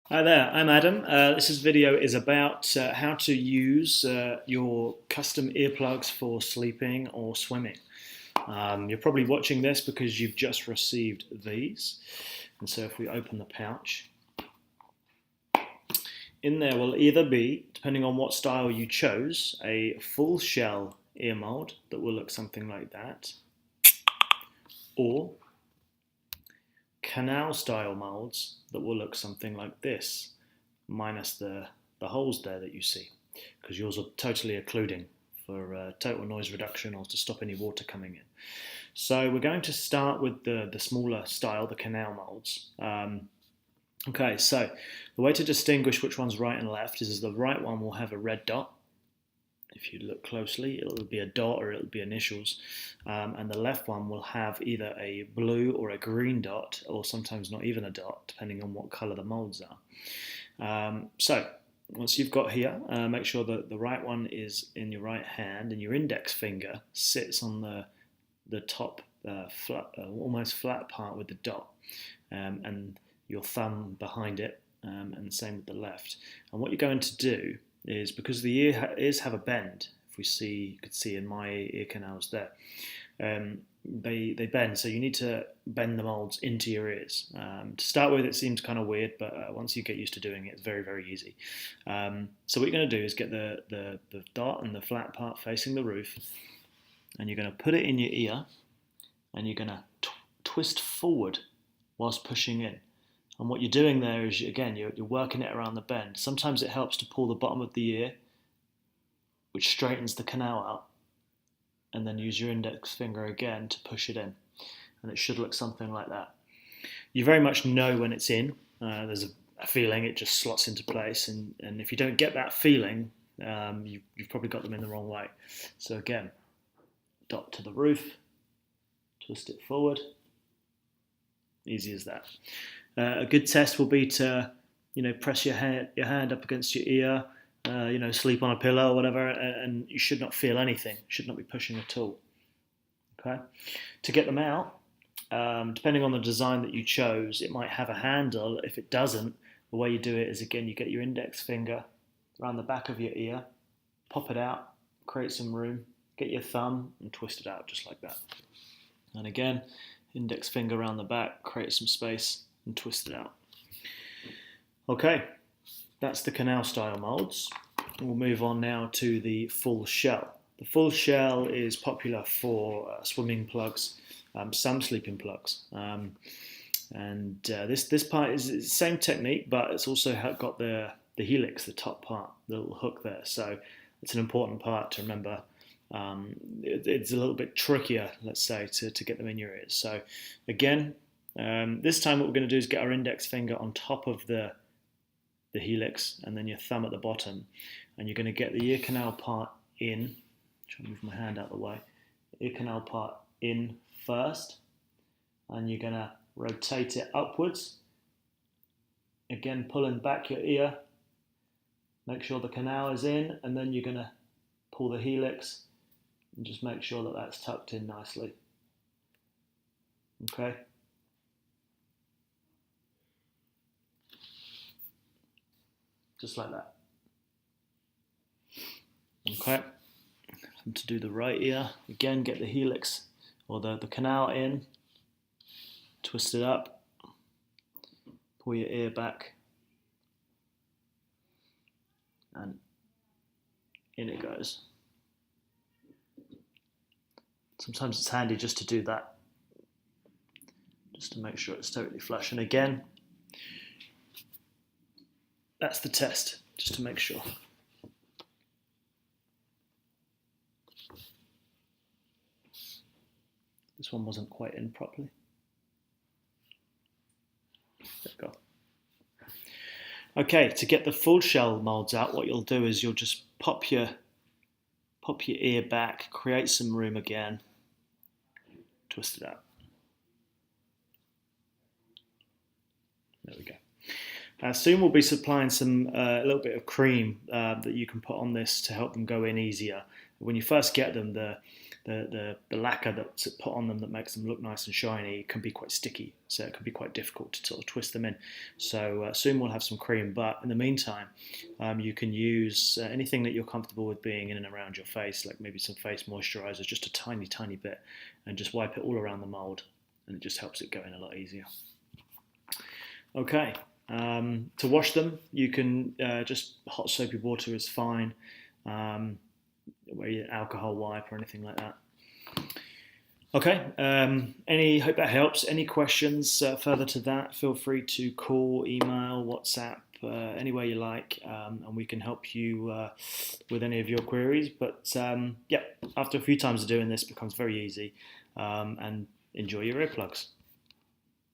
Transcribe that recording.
Hi there, I'm Adam. This video is about how to use your custom earplugs for sleeping or swimming. You're probably watching this because you've just received these. And so if we open the pouch, in there will either be, depending on what style you chose, a full shell ear mold that will look something like that, or canal style molds that will look something like this, minus the holes there that you see, because yours are totally occluding for total noise reduction or to stop any water coming in. So we're going to start with the smaller style, the canal molds. Okay, so the way to distinguish which one's right and left is the right one will have a red dot. If you look closely, it'll be a dot or it'll be initials, and the left one will have either a blue or a green dot, or sometimes not even a dot, depending on what colour the molds are. So once you've got here, make sure that the right one is in your right hand and your index finger sits on the top flat, almost flat part with the dot, and your thumb behind it, and same with the left. And what you're going to do is, because the ears have a bend, if you could see in my ear canals there, they bend, so you need to bend the molds into your ears. To start with, it seems kind of weird, but once you get used to doing it, it's very, very easy. So what you're going to do is get the dot and the flat part facing the roof, and you're going to put it in your ear, and you're going to twist forward whilst pushing in. And what you're doing there is, again, you're working it around the bend. Sometimes it helps to pull the bottom of the ear, which straightens the canal out, and then use your index finger again to push it in. And it should look something like that. You very much know when it's in. There's a feeling, it just slots into place. And if you don't get that feeling, you've probably got them in the wrong way. So again, dot to the roof, twist it forward. Easy as that. A good test will be to, press your hand up against your ear, sleep on a pillow or whatever, and you should not feel anything. Should not be pushing at all. Okay. To get them out, depending on the design that you chose, it might have a handle. If it doesn't, the way you do it is, again, you get your index finger around the back of your ear, pop it out, create some room, get your thumb and twist it out just like that. And again, index finger around the back, create some space and twist it out. Okay, that's the canal style molds. We'll move on now to the full shell. The full shell is popular for swimming plugs, some sleeping plugs. This part is the same technique, but it's also got the helix, the top part, the little hook there. So it's an important part to remember. It's a little bit trickier, let's say, to get them in your ears. So again, this time what we're going to do is get our index finger on top of the helix and then your thumb at the bottom, and you're going to get the ear canal part in. Try to move my hand out of the way. Ear canal part in first, and you're going to rotate it upwards, again pulling back your ear, make sure the canal is in, and then you're going to pull the helix and just make sure that that's tucked in nicely. Okay. Just like that. Okay. And to do the right ear, again, get the helix or the canal in, twist it up, pull your ear back, and in it goes. Sometimes it's handy just to do that, just to make sure it's totally flush. And again, that's the test, just to make sure. This one wasn't quite in properly. There we go. Okay, to get the full shell molds out, what you'll do is you'll just pop your ear back, create some room again, twist it out. There we go. Soon we'll be supplying a little bit of cream that you can put on this to help them go in easier. When you first get them, the lacquer that's put on them that makes them look nice and shiny can be quite sticky, so it can be quite difficult to sort of twist them in. So soon we'll have some cream, but in the meantime, you can use anything that you're comfortable with being in and around your face, like maybe some face moisturizer, just a tiny bit, and just wipe it all around the mold, and it just helps it go in a lot easier. Okay, to wash them, you can just hot soapy water is fine. Where you alcohol wipe or anything like that. Okay, hope that helps. Any questions further to that, feel free to call, email, WhatsApp, any way you like, and we can help you with any of your queries. But yeah, after a few times of doing this, it becomes very easy, and enjoy your earplugs.